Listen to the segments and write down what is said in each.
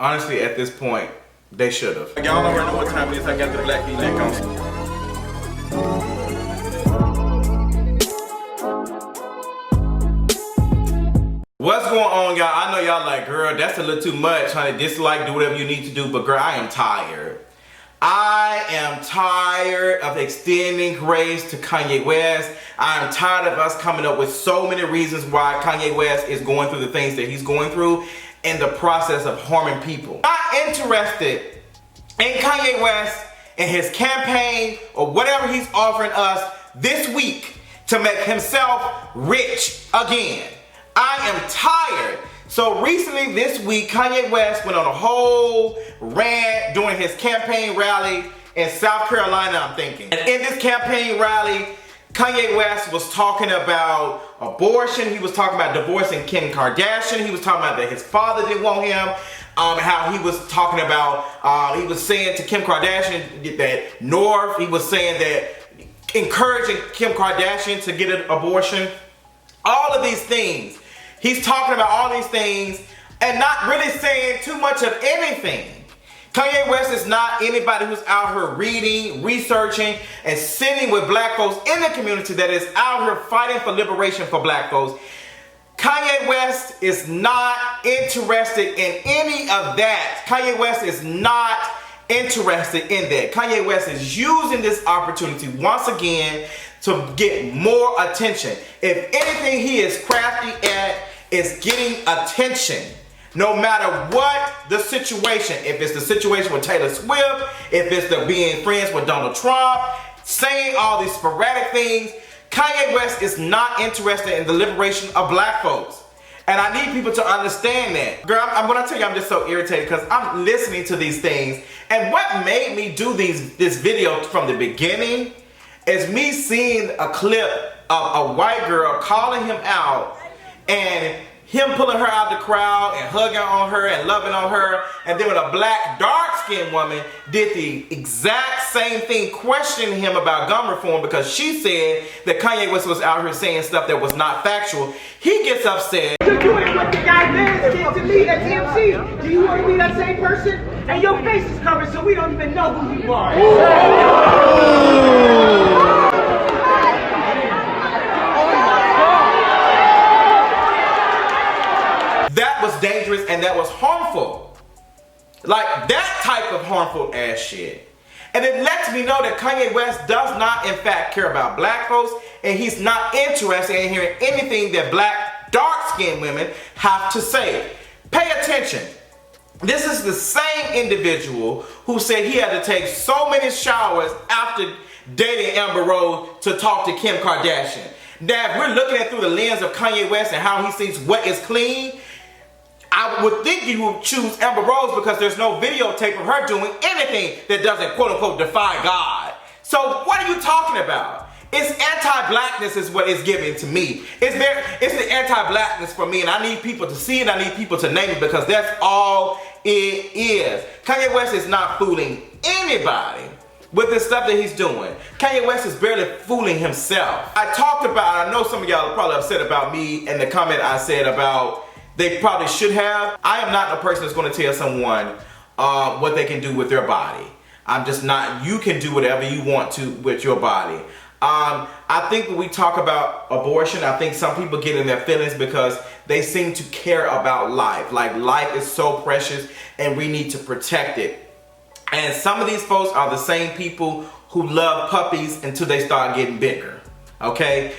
Honestly, at this point, they should have. Y'all already know what time it is. I got the black V-neck on. What's going on, y'all? I know y'all like, girl, that's a little too much, honey. Dislike, do whatever you need to do, but girl, I am tired. I am tired of extending grace to Kanye West. I am tired of us coming up with so many reasons why Kanye West is going through the things that he's going through in the process of harming people. Not interested in Kanye West and his campaign or whatever he's offering us this week to make himself rich again. I am tired. So recently this week, Kanye West went on a whole rant during his campaign rally in South Carolina, I'm thinking. And in this campaign rally, Kanye West was talking about abortion. He was talking about divorcing Kim Kardashian. He was talking about that his father didn't want him. How he was talking about, he was saying to Kim Kardashian that North, he was saying that encouraging Kim Kardashian to get an abortion. All of these things. He's talking about all these things and not really saying too much of anything. Kanye West is not anybody who's out here reading, researching, and sitting with black folks in the community that is out here fighting for liberation for black folks. Kanye West is not interested in any of that. Kanye West is not interested in that. Kanye West is using this opportunity once again to get more attention. If anything he is crafty at is getting attention. No matter what the situation, if it's the situation with Taylor Swift, if it's the being friends with Donald Trump, saying all these sporadic things, Kanye West is not interested in the liberation of black folks. And I need people to understand that. Girl, I'm gonna tell you, I'm just so irritated because I'm listening to these things. And what made me do this video from the beginning is me seeing a clip of a white girl calling him out and him pulling her out the crowd and hugging on her and loving on her. And then when a black dark-skinned woman did the exact same thing, questioning him about gun reform because she said that Kanye West was out here saying stuff that was not factual, he gets upset. You're doing what the guy did to me at TMC. Do you want to be that same person? And your face is covered so we don't even know who you are. That was dangerous and that was harmful. Like that type of harmful ass shit. And it lets me know that Kanye West does not in fact care about black folks and he's not interested in hearing anything that black dark-skinned women have to say. Pay attention. This is the same individual who said he had to take so many showers after dating Amber Rose to talk to Kim Kardashian. Now if we're looking at through the lens of Kanye West and how he sees what is clean, I would think you would choose Amber Rose because there's no videotape of her doing anything that doesn't quote unquote defy God. So what are you talking about? It's anti-blackness is what it's giving to me. It's the anti-blackness for me and I need people to see it, I need people to name it because that's all it is. Kanye West is not fooling anybody with the stuff that he's doing. Kanye West is barely fooling himself. I talked about, I know some of y'all are probably upset about me and the comment I said about they probably should have. I am not a person that's going to tell someone what they can do with their body. I'm just not. You can do whatever you want to with your body. I think when we talk about abortion, I think some people get in their feelings because they seem to care about life. Like life is so precious and we need to protect it. And some of these folks are the same people who love puppies until they start getting bigger. Okay?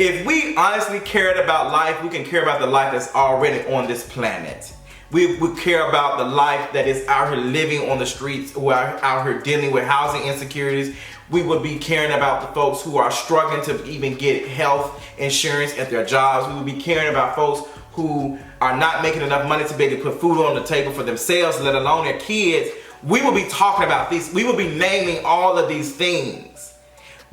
If we honestly cared about life, we can care about the life that's already on this planet. We care about the life that is out here living on the streets, who are out here dealing with housing insecurities. We would be caring about the folks who are struggling to even get health insurance at their jobs. We would be caring about folks who are not making enough money to be able to put food on the table for themselves, let alone their kids. We will be talking about these. We will be naming all of these things.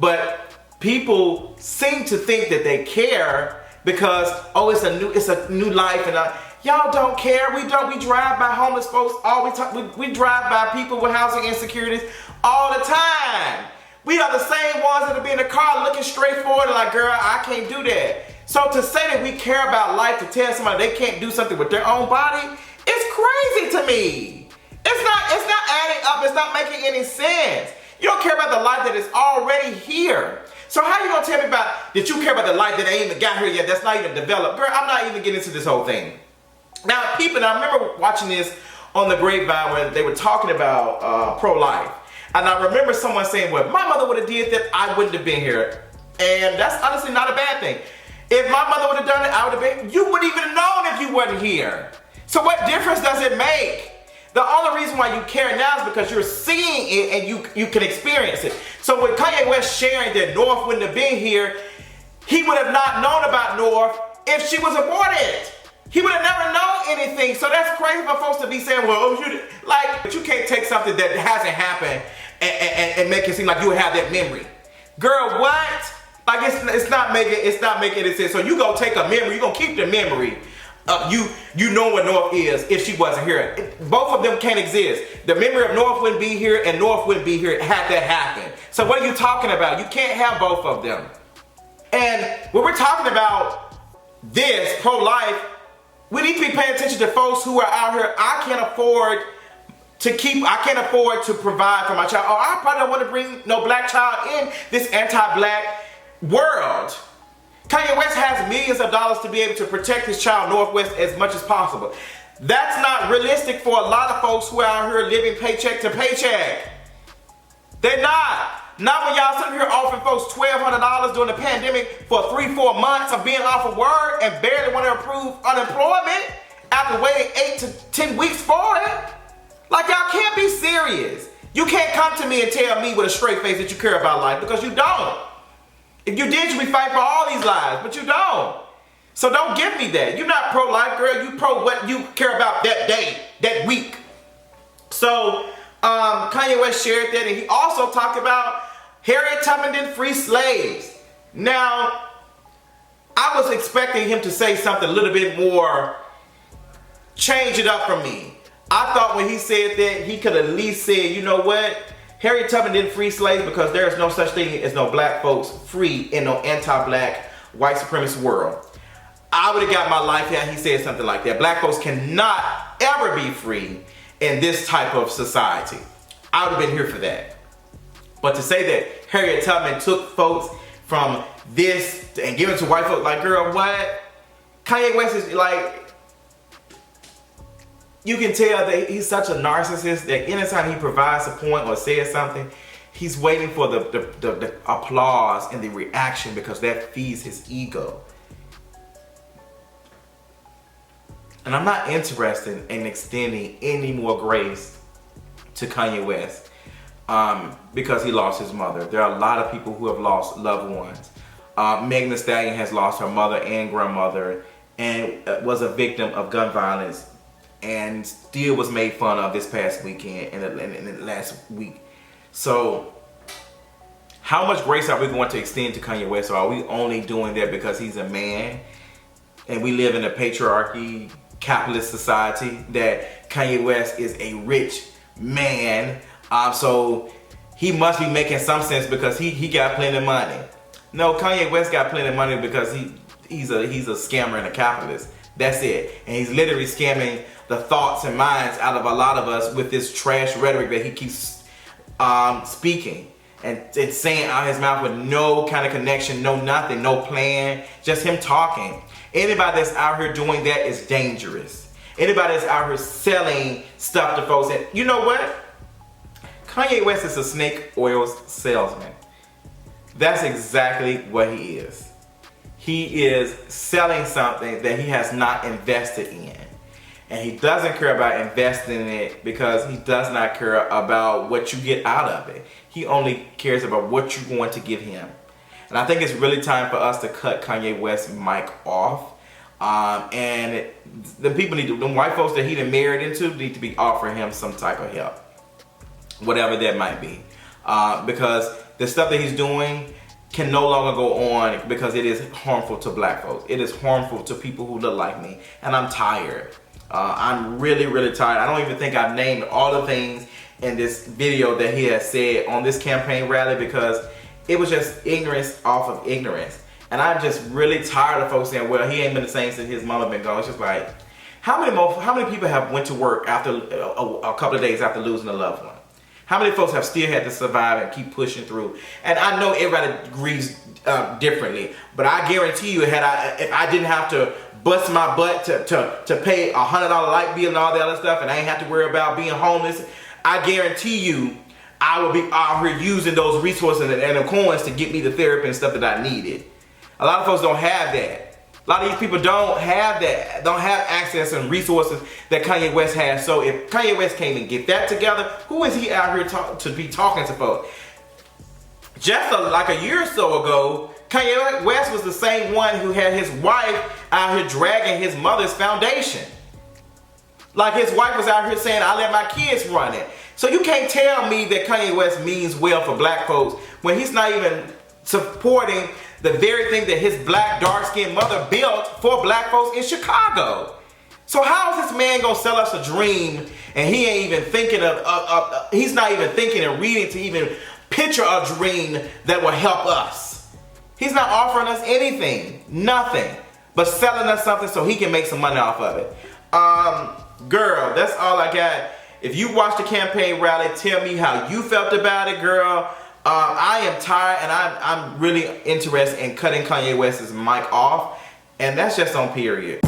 But people seem to think that they care because, oh, it's a new life and y'all don't care. We drive by homeless folks we drive by people with housing insecurities all the time. We are the same ones that are in the car looking straight forward and like, girl, I can't do that. So to say that we care about life, to tell somebody they can't do something with their own body, it's crazy to me. It's not adding up. It's not making any sense. You don't care about the life that is already here. So how you gonna tell me about that you care about the life that ain't even got here yet, that's not even developed? Girl, I'm not even getting into this whole thing. Now, I remember watching this on the grapevine when they were talking about pro-life. And I remember someone saying, well, if my mother would have did that, I wouldn't have been here. And that's honestly not a bad thing. If my mother would have done it, I would have been, you wouldn't even known if you wasn't here. So what difference does it make? The only reason why you care now is because you're seeing it and you can experience it. So with Kanye West sharing that North wouldn't have been here, he would have not known about North if she was aborted. He would have never known anything. So that's crazy for folks to be saying, well, but you can't take something that hasn't happened and make it seem like you have that memory. Girl, what? Like it's not making any sense. So you go take a memory, you gonna keep the memory of you know what North is if she wasn't here. Both of them can't exist. The memory of North wouldn't be here and North wouldn't be here had that happened. So what are you talking about? You can't have both of them. And when we're talking about this pro-life, we need to be paying attention to folks who are out here. I can't afford to provide for my child. Or I probably don't want to bring no black child in this anti-black world. Kanye West has millions of dollars to be able to protect his child Northwest as much as possible. That's not realistic for a lot of folks who are out here living paycheck to paycheck. They're not. Not when y'all sitting here offering folks $1,200 during the pandemic for 3-4 months of being off of work and barely want to approve unemployment after waiting 8 to 10 weeks for it. Like, y'all can't be serious. You can't come to me and tell me with a straight face that you care about life, because you don't. If you did, you'd be fighting for all these lives, but you don't. So don't give me that. You're not pro-life, girl. You pro what you care about that day, that week. So Kanye West shared that, and he also talked about Harriet Tubman didn't free slaves. Now, I was expecting him to say something a little bit more, change it up for me. I thought when he said that, he could at least say, you know what? Harriet Tubman didn't free slaves because there is no such thing as no black folks free in no anti-black white supremacist world. I would have got my life had he said something like that. Black folks cannot ever be free in this type of society. I would have been here for that. But to say that Harriet Tubman took folks from this and give it to white folks, like, girl, what? Kanye West is like, you can tell that he's such a narcissist that anytime he provides a point or says something, he's waiting for the applause and the reaction because that feeds his ego. And I'm not interested in extending any more grace to Kanye West because he lost his mother. There are a lot of people who have lost loved ones. Megan Thee Stallion has lost her mother and grandmother and was a victim of gun violence and still was made fun of this past weekend and the last week. So how much grace are we going to extend to Kanye West? Or are we only doing that because he's a man and we live in a patriarchy, capitalist society, that Kanye West is a rich man, so he must be making some sense because he got plenty of money? No, Kanye West got plenty of money because he's a scammer and a capitalist. That's it. And he's literally scamming the thoughts and minds out of a lot of us with this trash rhetoric that he keeps speaking and saying out his mouth with no kind of connection, no nothing, no plan, just him talking. Anybody that's out here doing that is dangerous. Anybody that's out here selling stuff to folks, and you know what? Kanye West is a snake oil salesman. That's exactly what he is. He is selling something that he has not invested in. And he doesn't care about investing in it because he does not care about what you get out of it. He only cares about what you're going to give him. And I think it's really time for us to cut Kanye West's mic off. And the people need to, the white folks that he done married into need to be offering him some type of help. Whatever that might be. Because the stuff that he's doing can no longer go on because it is harmful to black folks. It is harmful to people who look like me. And I'm tired. I'm really, really tired. I don't even think I've named all the things in this video that he has said on this campaign rally because it was just ignorance off of ignorance. And I'm just really tired of folks saying, well, he ain't been the same since his mama been gone. It's just like, How many people have went to work after a couple of days after losing a loved one? How many folks have still had to survive and keep pushing through? And I know everybody agrees differently, but I guarantee you, if I didn't have to bust my butt to pay $100 light bill and all that other stuff, and I ain't have to worry about being homeless, I guarantee you, I would be out here using those resources and the coins to get me the therapy and stuff that I needed. A lot of folks don't have that. A lot of these people don't have that, don't have access and resources that Kanye West has. So if Kanye West came and get that together, who is he out here to be talking to folks? Just like a year or so ago, Kanye West was the same one who had his wife out here dragging his mother's foundation. Like his wife was out here saying, I let my kids run it. So you can't tell me that Kanye West means well for black folks when he's not even supporting the very thing that his black dark-skinned mother built for black folks in Chicago. So how is this man gonna sell us a dream and he ain't even thinking he's not even thinking and reading to even picture a dream that will help us? He's not offering us anything, nothing, but selling us something so he can make some money off of it. Girl, that's all I got. If you watched the campaign rally, tell me how you felt about it, girl. I am tired and I'm really interested in cutting Kanye West's mic off, and that's just on period.